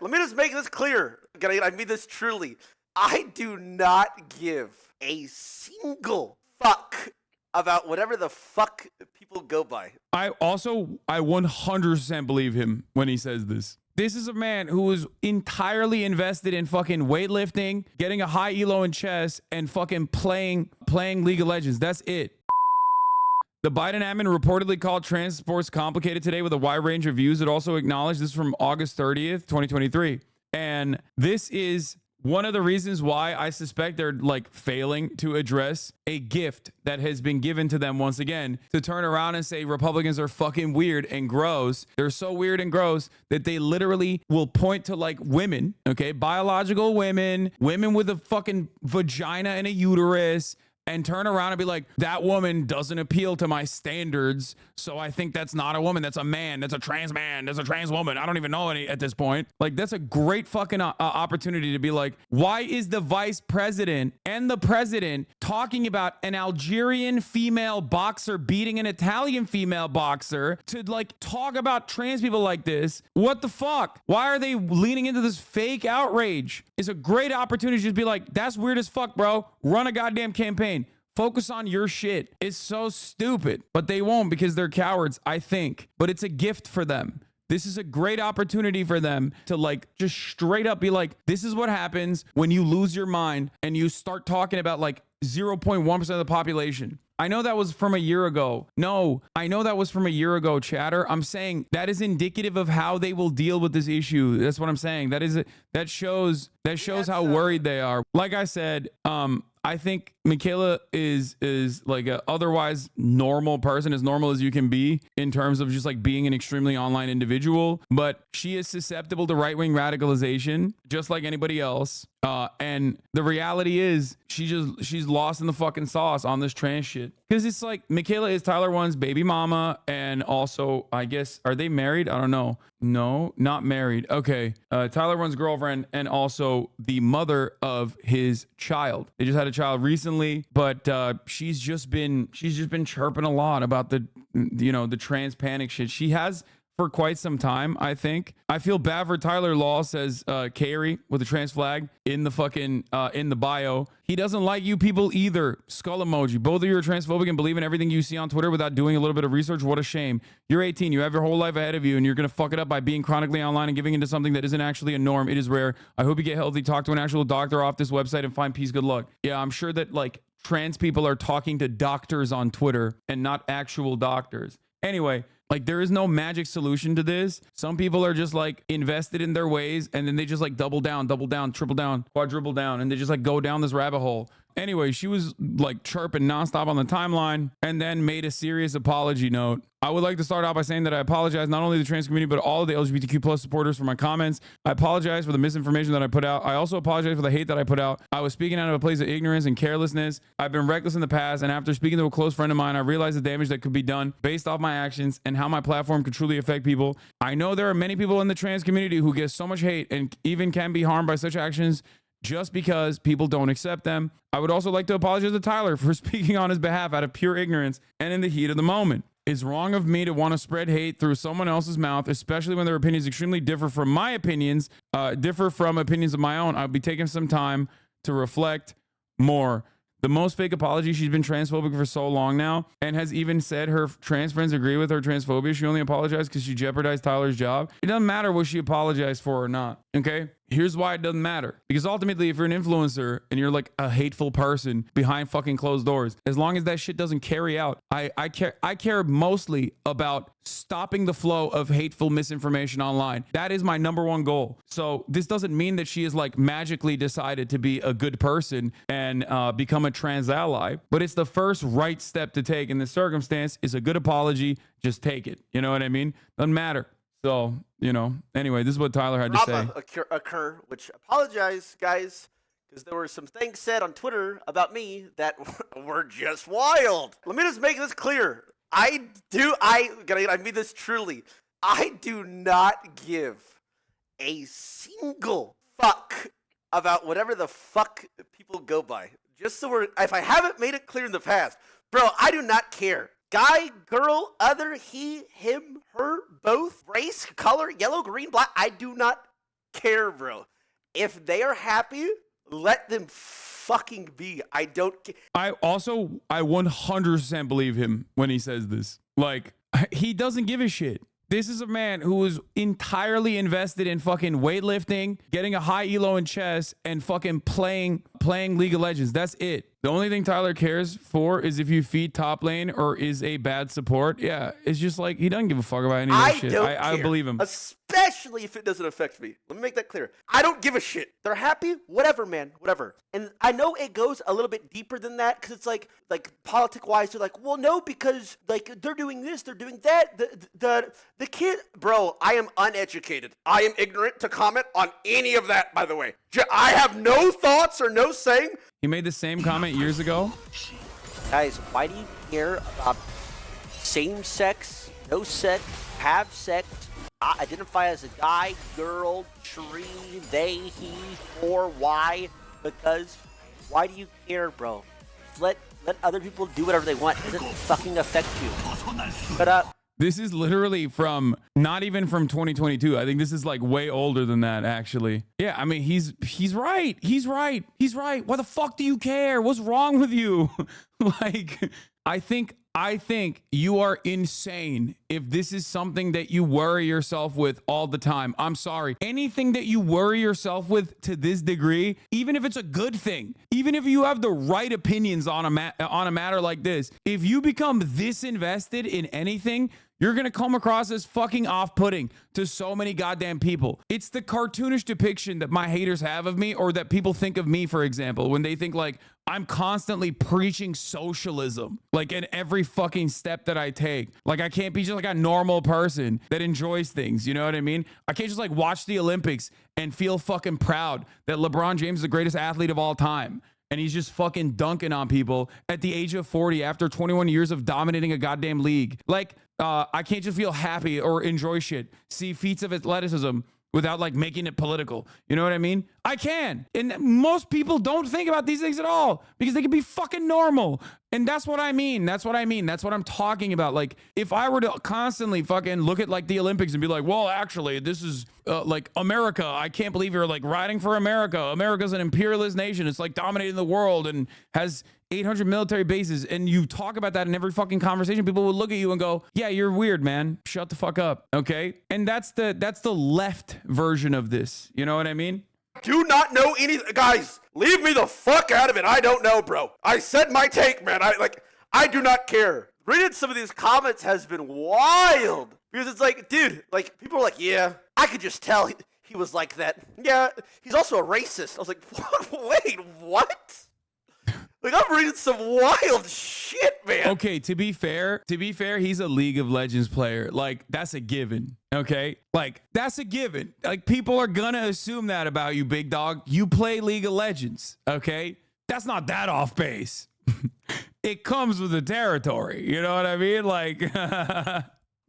Let me just make this clear. I mean this truly. I do not give a single fuck about whatever the fuck people go by. I 100% believe him when he says this. This is a man who is entirely invested in fucking weightlifting, getting a high elo in chess, and fucking playing League of Legends. That's it. The Biden admin reportedly called trans sports complicated today with a wide range of views. It also acknowledged this from August 30th, 2023. And this is one of the reasons why I suspect they're like failing to address a gift that has been given to them once again, to turn around and say Republicans are fucking weird and gross. They're so weird and gross that they literally will point to like women, okay, biological women, women with a fucking vagina and a uterus, and turn around and be like, that woman doesn't appeal to my standards, so I think that's not a woman, that's a man, that's a trans man, that's a trans woman. I don't even know any at this point. Like, that's a great fucking opportunity to be like, why is the vice president and the president talking about an Algerian female boxer beating an Italian female boxer to like talk about trans people like this? What the fuck? Why are they leaning into this fake outrage? It's a great opportunity to just be like, that's weird as fuck, bro. Run a goddamn campaign. Focus on your shit. It's so stupid, but they won't because they're cowards, I think. But it's a gift for them. This is a great opportunity for them to like just straight up be like, this is what happens when you lose your mind and you start talking about like 0.1% of the population. I know that was from a year ago. No, I know that was from a year ago, chatter. I'm saying that is indicative of how they will deal with this issue. That's what I'm saying. That shows how worried they are. Like I said, I think Macaiyla is like a otherwise normal person, as normal as you can be in terms of just like being an extremely online individual, but she is susceptible to right-wing radicalization just like anybody else. And the reality is she's lost in the fucking sauce on this trans shit. Cause it's like Macaiyla is Tyler1's baby mama. And also, I guess, are they married? I don't know. No, not married. Okay. Tyler1's girlfriend and also the mother of his child. They just had a child recently, but she's just been chirping a lot about the trans panic shit. She has for quite some time, I think. I feel bad for Tyler Law, says Carrie with the trans flag in the fucking in the bio. He doesn't like you people either. Skull emoji. Both of you are transphobic and believe in everything you see on Twitter without doing a little bit of research. What a shame. You're 18. You have your whole life ahead of you, and you're gonna fuck it up by being chronically online and giving into something that isn't actually a norm. It is rare. I hope you get healthy, talk to an actual doctor off this website, and find peace. Good luck. Yeah, I'm sure that like trans people are talking to doctors on Twitter and not actual doctors. Anyway, like there is no magic solution to this. Some people are just like invested in their ways and then they just like double down, triple down, quadruple down, and they just like go down this rabbit hole. Anyway, she was like chirping nonstop on the timeline and then made a serious apology note. I would like to start out by saying that I apologize not only to the trans community, but all of the LGBTQ plus supporters for my comments. I apologize for the misinformation that I put out. I also apologize for the hate that I put out. I was speaking out of a place of ignorance and carelessness. I've been reckless in the past, and after speaking to a close friend of mine, I realized the damage that could be done based off my actions and how my platform could truly affect people. I know there are many people in the trans community who get so much hate and even can be harmed by such actions just because people don't accept them. I would also like to apologize to Tyler for speaking on his behalf out of pure ignorance and in the heat of the moment. It's wrong of me to want to spread hate through someone else's mouth, especially when their opinions extremely differ from my opinions, differ from opinions of my own. I'll be taking some time to reflect more. The most fake apology. She's been transphobic for so long now and has even said her trans friends agree with her transphobia. She only apologized because she jeopardized Tyler's job. It doesn't matter what she apologized for or not. Okay. Here's why it doesn't matter. Because ultimately, if you're an influencer and you're like a hateful person behind fucking closed doors, as long as that shit doesn't carry out, I care mostly about stopping the flow of hateful misinformation online. That is my number one goal. So this doesn't mean that she has like magically decided to be a good person and become a trans ally, but it's the first right step to take in this circumstance is a good apology. Just take it. You know what I mean? Doesn't matter. So, anyway, this is what Tyler had to say. Occur, which apologize, guys, because there were some things said on Twitter about me that were just wild. Let me just make this clear. I mean this truly. I do not give a single fuck about whatever the fuck people go by. Just so if I haven't made it clear in the past, bro, I do not care. Guy, girl, other, he, him, her, both, race, color, yellow, green, black. I do not care, bro. If they are happy, let them fucking be. I don't care. I 100% believe him when he says this. Like, he doesn't give a shit. This is a man who is entirely invested in fucking weightlifting, getting a high elo in chess, and fucking playing League of Legends. That's it. The only thing Tyler cares for is if you feed top lane or is a bad support. Yeah, it's just like he doesn't give a fuck about any of that shit. I believe him. Especially if it doesn't affect me. Let me make that clear. I don't give a shit. They're happy, whatever, man, whatever. And I know it goes a little bit deeper than that because it's like politic-wise, they're like, well, no, because like they're doing this, they're doing that. The kid, bro, I am uneducated. I am ignorant to comment on any of that, by the way. I have no thoughts or no saying. He made the same comment years ago. Guys, why do you care about same sex, no sex, have sex, identify as a guy, girl, tree, they, he, or why? Because why do you care, bro? Let other people do whatever they want. It doesn't fucking affect you. But this is literally from not even from 2022. I think this is like way older than that, actually. Yeah, I mean, he's right. He's right. Why the fuck do you care? What's wrong with you? Like, I think you are insane if this is something that you worry yourself with all the time. I'm sorry. Anything that you worry yourself with to this degree, even if it's a good thing, even if you have the right opinions on a matter like this, if you become this invested in anything, you're going to come across as fucking off-putting to so many goddamn people. It's the cartoonish depiction that my haters have of me, or that people think of me, for example, when they think like I'm constantly preaching socialism, like in every fucking step that I take. Like I can't be just like a normal person that enjoys things. You know what I mean? I can't just like watch the Olympics and feel fucking proud that LeBron James is the greatest athlete of all time. And he's just fucking dunking on people at the age of 40 after 21 years of dominating a goddamn league. Like, I can't just feel happy or enjoy shit, see feats of athleticism without like making it political. You know what I mean? I can. And most people don't think about these things at all because they can be fucking normal. And that's what I mean. That's what I'm talking about. Like, if I were to constantly fucking look at like the Olympics and be like, well, actually, this is like America. I can't believe you're like riding for America. America's an imperialist nation. It's like dominating the world and has 800 military bases. And you talk about that in every fucking conversation. People will look at you and go, yeah, you're weird, man. Shut the fuck up. Okay. And that's the left version of this. You know what I mean? Do not know anything. Guys, leave me the fuck out of it. I don't know, bro. I said my take, man. I do not care. Reading some of these comments has been wild. Because it's like, dude, like, people are like, yeah, I could just tell he was like that. Yeah, he's also a racist. I was like, wait, what? Like, I'm reading some wild shit, man. Okay, to be fair, he's a League of Legends player. Like, that's a given, okay? Like, that's a given. Like, people are gonna assume that about you, big dog. You play League of Legends, okay? That's not that off base. It comes with the territory, you know what I mean? Like,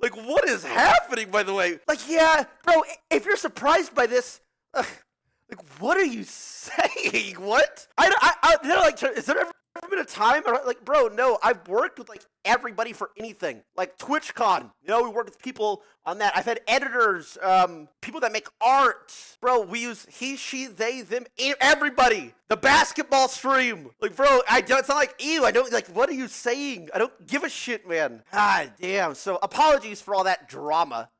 like, what is happening, by the way? Like, yeah, bro, if you're surprised by this... like, what are you saying? What? They're like, is there ever been a time? Like, bro, no, I've worked with like everybody for anything. Like TwitchCon, you know, we worked with people on that. I've had editors, people that make art. Bro, we use he, she, they, them, everybody. The basketball stream. Like, bro, it's not like, ew, I don't, like, what are you saying? I don't give a shit, man. God damn. So apologies for all that drama.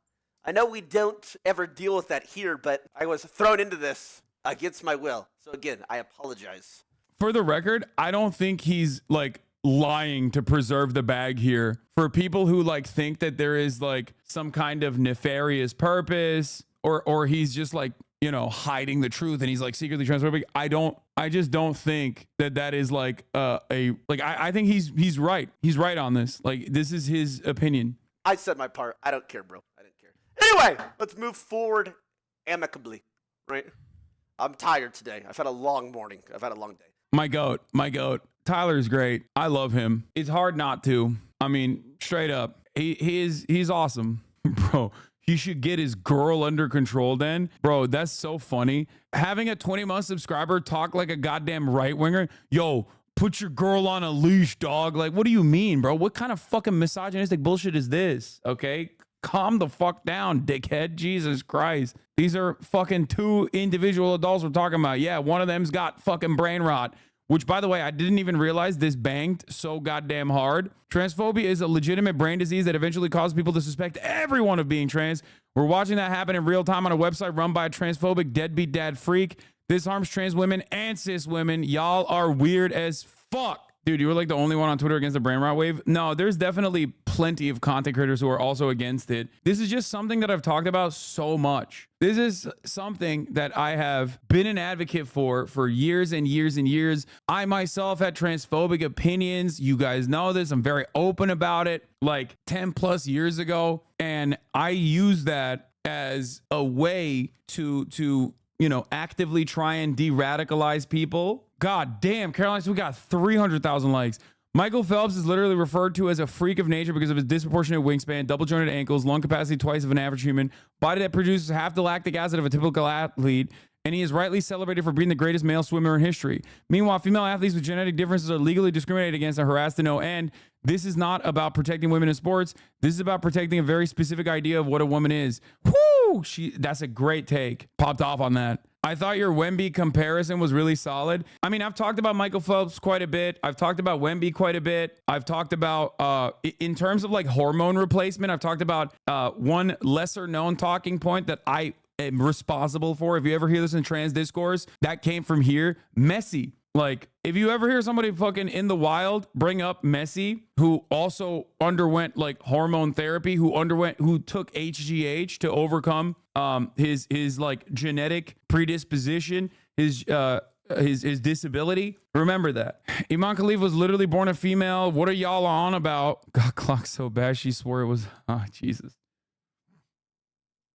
I know we don't ever deal with that here, but I was thrown into this against my will. So again, I apologize. For the record, I don't think he's like lying to preserve the bag here. For people who like think that there is like some kind of nefarious purpose or he's just like, you know, hiding the truth and he's like secretly transphobic. I just don't think that is like I think he's right. He's right on this. Like, this is his opinion. I said my part. I don't care, bro. I didn't care. Anyway, let's move forward amicably, right? I'm tired today. I've had a long morning. I've had a long day. My goat. Tyler's great. I love him. It's hard not to. I mean, straight up. He's awesome. Bro, he should get his girl under control then. Bro, that's so funny. Having a 20-month subscriber talk like a goddamn right-winger. Yo, put your girl on a leash, dog. Like, what do you mean, bro? What kind of fucking misogynistic bullshit is this? Okay? calm the fuck down, dickhead. Jesus Christ. These are fucking 2 individual adults we're talking about. Yeah, one of them's got fucking brain rot. Which, by the way, I didn't even realize this banged so goddamn hard. Transphobia is a legitimate brain disease that eventually causes people to suspect everyone of being trans. We're watching that happen in real time on a website run by a transphobic deadbeat dad freak. This harms trans women and cis women. Y'all are weird as fuck. Dude, you were like the only one on Twitter against the brain rot wave. No, there's definitely plenty of content creators who are also against it. This is just something that I've talked about so much. This is something that I have been an advocate for years and years and years. I myself had transphobic opinions. You guys know this. I'm very open about it, like 10 plus years ago. And I use that as a way to actively try and de-radicalize people. God damn, Caroline, we got 300,000 likes. Michael Phelps is literally referred to as a freak of nature because of his disproportionate wingspan, double jointed ankles, lung capacity twice of an average human, body that produces half the lactic acid of a typical athlete, and he is rightly celebrated for being the greatest male swimmer in history. Meanwhile, female athletes with genetic differences are legally discriminated against and harassed to no end. This is not about protecting women in sports. This is about protecting a very specific idea of what a woman is. Whoo! That's a great take. Popped off on that. I thought your Wemby comparison was really solid. I mean, I've talked about Michael Phelps quite a bit. I've talked about Wemby quite a bit. I've talked about, in terms of like hormone replacement, I've talked about one lesser known talking point that I am responsible for. If you ever hear this in trans discourse, that came from here. Messi. Like, if you ever hear somebody fucking in the wild bring up Messi, who also underwent like hormone therapy, who took HGH to overcome his like genetic predisposition, his disability. Remember that. Iman Khalif was literally born a female. What are y'all on about? Got clocked so bad she swore it was, oh, Jesus.